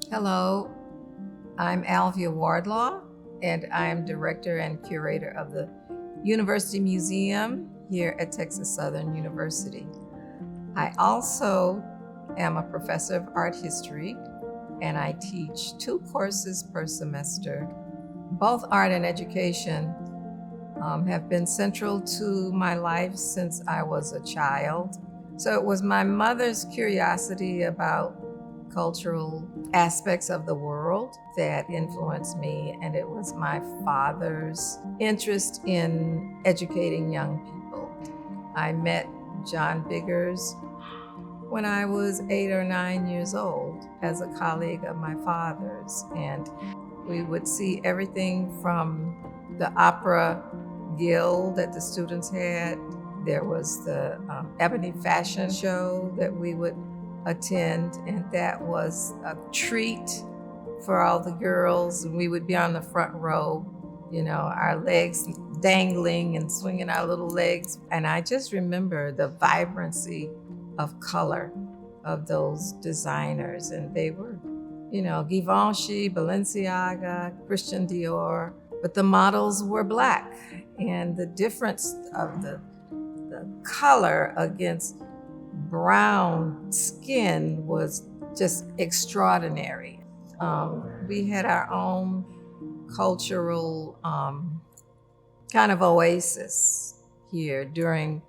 Hello, I'm Alvia Wardlaw, and I am Director and Curator of the University Museum here at Texas Southern University. I also am a professor of art history, and I teach 2 courses per semester. Both art and education have been central to my life since I was a child. So it was my mother's curiosity about cultural aspects of the world that influenced me, and it was my father's interest in educating young people. I met John Biggers when I was 8 or 9 years old as a colleague of my father's, and we would see everything from the opera guild that the students had. There was the ebony fashion show that we would attend, and that was a treat for all the girls. We would be on the front row, our legs dangling and swinging our little legs. And I just remember the vibrancy of color of those designers. And they were, Givenchy, Balenciaga, Christian Dior, but the models were Black. And the difference of the color against brown skin was just extraordinary. We had our own cultural kind of oasis here during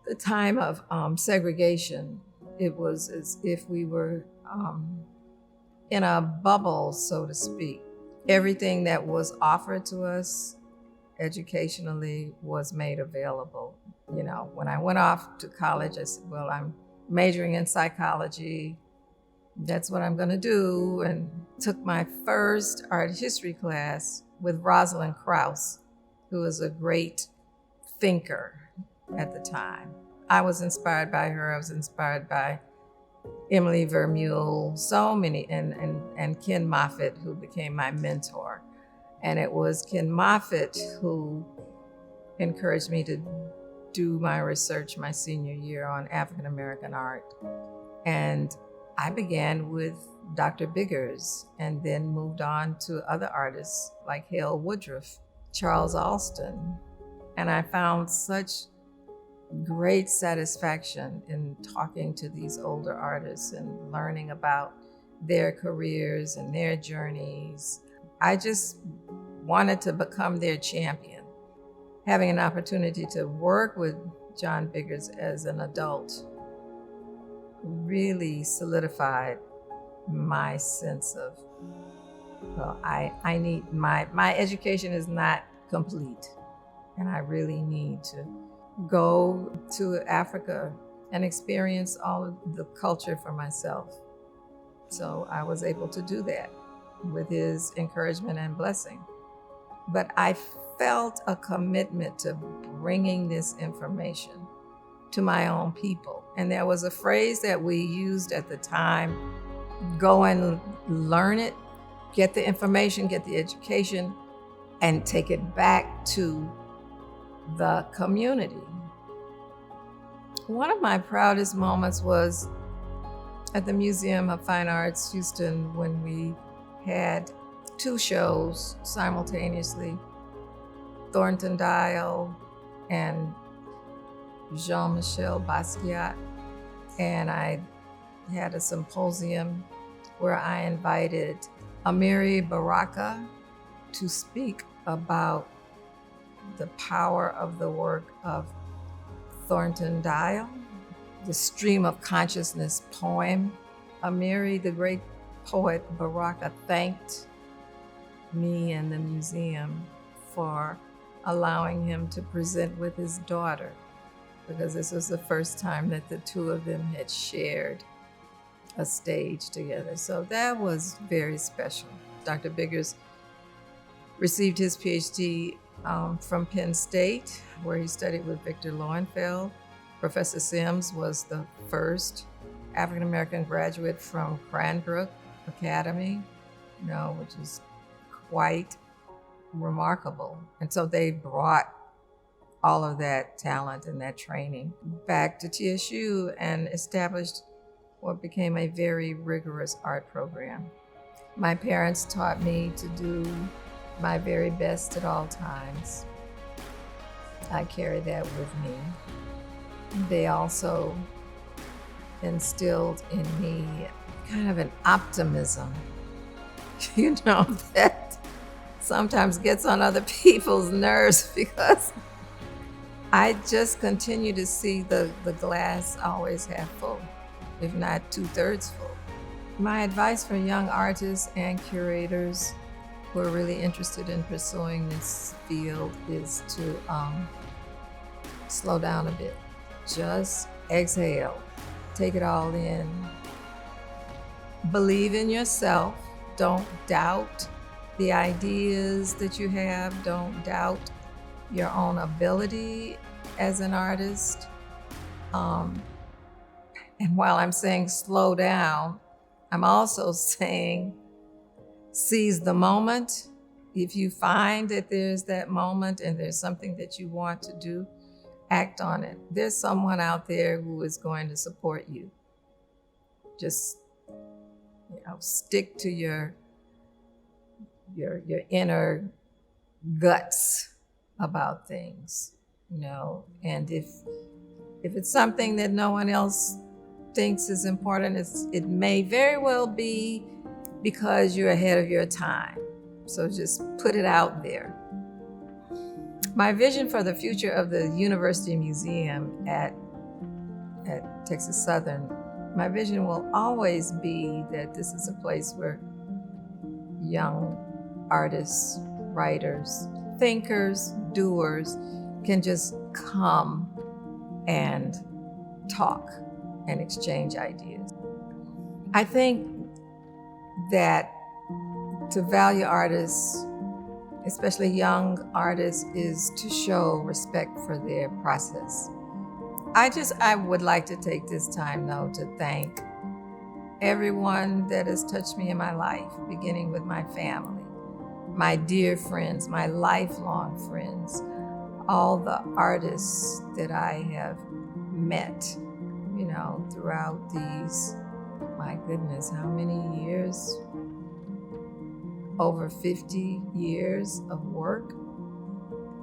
the time of segregation. It was as if we were in a bubble, so to speak. Everything that was offered to us educationally was made available. When I went off to college, I said, well, I'm majoring in psychology. That's what I'm going to do. And took my first art history class with Rosalind Krauss, who was a great thinker at the time. I was inspired by her. I was inspired by Emily Vermeule, so many, and Ken Moffitt, who became my mentor. And it was Ken Moffitt who encouraged me to do my research my senior year on African American art. And I began with Dr. Biggers and then moved on to other artists like Hale Woodruff, Charles Alston. And I found such great satisfaction in talking to these older artists and learning about their careers and their journeys. I just wanted to become their champion. Having an opportunity to work with John Biggers as an adult really solidified my sense of, I need, my education is not complete, and I really need to go to Africa and experience all of the culture for myself. So I was able to do that with his encouragement and blessing. But I felt a commitment to bringing this information to my own people. And there was a phrase that we used at the time: go and learn it, get the information, get the education, and take it back to the community. One of my proudest moments was at the Museum of Fine Arts, Houston, when we had 2 shows simultaneously, Thornton Dial and Jean-Michel Basquiat. And I had a symposium where I invited Amiri Baraka to speak about the power of the work of Thornton Dial, the Stream of Consciousness poem. Amiri, the great poet Baraka, thanked me and the museum for allowing him to present with his daughter, because this was the first time that the 2 of them had shared a stage together. So that was very special. Dr. Biggers received his PhD from Penn State, where he studied with Victor Lowenfeld. Professor Sims was the first African-American graduate from Cranbrook Academy, which is quite remarkable. And so they brought all of that talent and that training back to TSU and established what became a very rigorous art program. My parents taught me to do my very best at all times. I carry that with me. They also instilled in me kind of an optimism, that sometimes gets on other people's nerves because I just continue to see the glass always half full, if not 2/3 full. My advice for young artists and curators who are really interested in pursuing this field is to slow down a bit. Just exhale, take it all in. Believe in yourself. Don't doubt the ideas that you have. Don't doubt your own ability as an artist. And while I'm saying slow down, I'm also saying seize the moment. If you find that there's that moment and there's something that you want to do, act on it. There's someone out there who is going to support you. Just stick to your inner guts about things, and if it's something that no one else thinks is important, it may very well be because you're ahead of your time. So just put it out there. My vision for the future of the University Museum at Texas Southern, my vision will always be that this is a place where young artists, writers, thinkers, doers can just come and talk and exchange ideas. I think that to value artists, especially young artists, is to show respect for their process. I would like to take this time, though, to thank everyone that has touched me in my life, beginning with my family, my dear friends, my lifelong friends, all the artists that I have met, throughout these, my goodness, how many years? Over 50 years of work.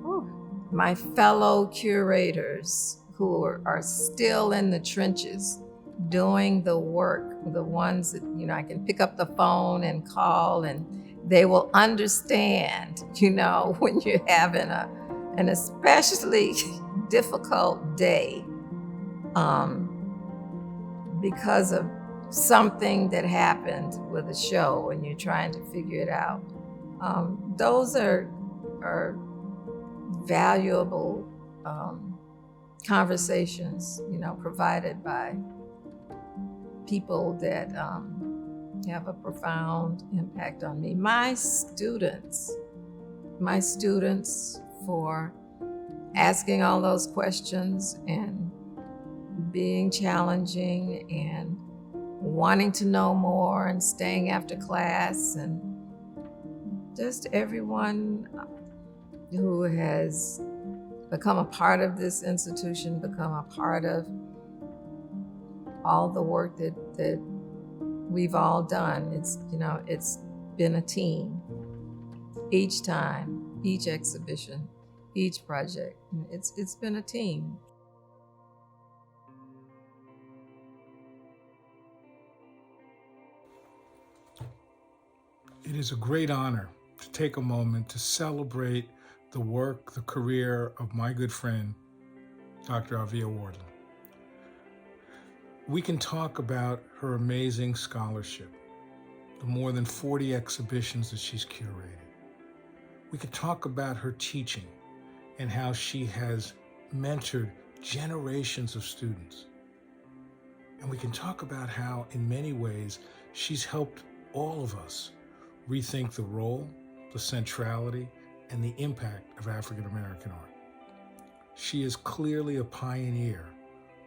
Whew. My fellow curators who are still in the trenches doing the work, the ones that, I can pick up the phone and call and they will understand, when you're having an especially difficult day because of something that happened with a show and you're trying to figure it out. Those are valuable conversations, provided by people that have a profound impact on me. My students for asking all those questions and being challenging and wanting to know more and staying after class, and just everyone who has become a part of this institution, become a part of all the work that we've all done. It's been a team. Each time, each exhibition, each project, it's been a team. It is a great honor to take a moment to celebrate the work, the career of my good friend, Dr. Alvia Wardlaw. We can talk about her amazing scholarship, the more than 40 exhibitions that she's curated. We can talk about her teaching and how she has mentored generations of students. And we can talk about how, in many ways, she's helped all of us rethink the role, the centrality, and the impact of African American art. She is clearly a pioneer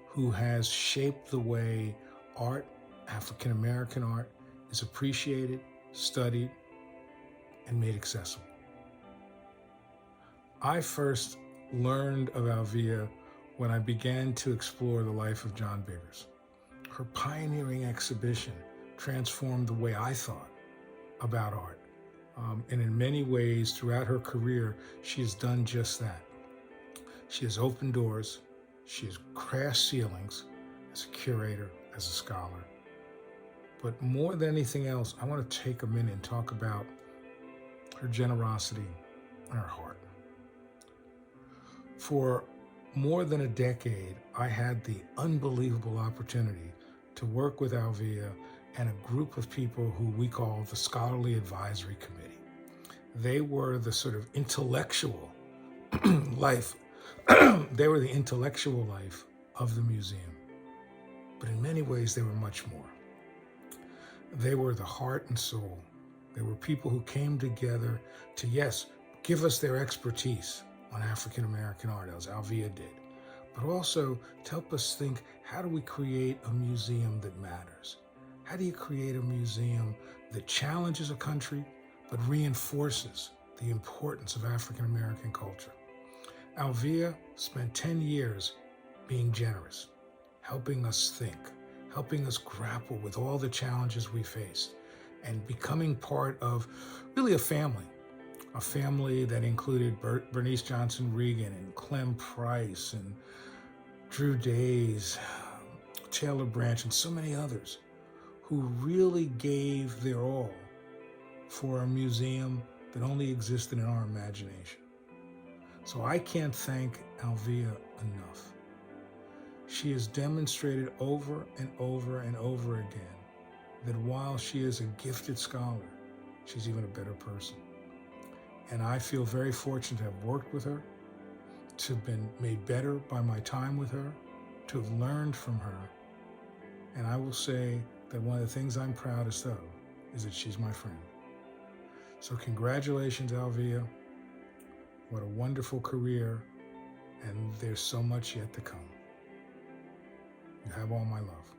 who has shaped the way art, African American art, is appreciated, studied, and made accessible. I first learned of Alvia when I began to explore the life of John Biggers. Her pioneering exhibition transformed the way I thought about art. And in many ways, throughout her career, she has done just that. She has opened doors, she has crashed ceilings as a curator, as a scholar. But more than anything else, I want to take a minute and talk about her generosity and her heart. For more than a decade, I had the unbelievable opportunity to work with Alvia and a group of people who we call the Scholarly Advisory Committee. They were the sort of intellectual life. They were the intellectual life of the museum. But in many ways, they were much more. They were the heart and soul. They were people who came together to, yes, give us their expertise on African American art, as Alvia did, but also to help us think, how do we create a museum that matters? How do you create a museum that challenges a country, but reinforces the importance of African American culture? Alvia spent 10 years being generous, helping us think, helping us grapple with all the challenges we face, and becoming part of really a family that included Bernice Johnson Regan and Clem Price and Drew Days, Taylor Branch, and so many others who really gave their all for a museum that only existed in our imagination. So I can't thank Alvia enough. She has demonstrated over and over and over again that while she is a gifted scholar, she's even a better person. And I feel very fortunate to have worked with her, to have been made better by my time with her, to have learned from her. And I will say that one of the things I'm proudest of is that she's my friend. So congratulations, Alvia. What a wonderful career, and there's so much yet to come. You have all my love.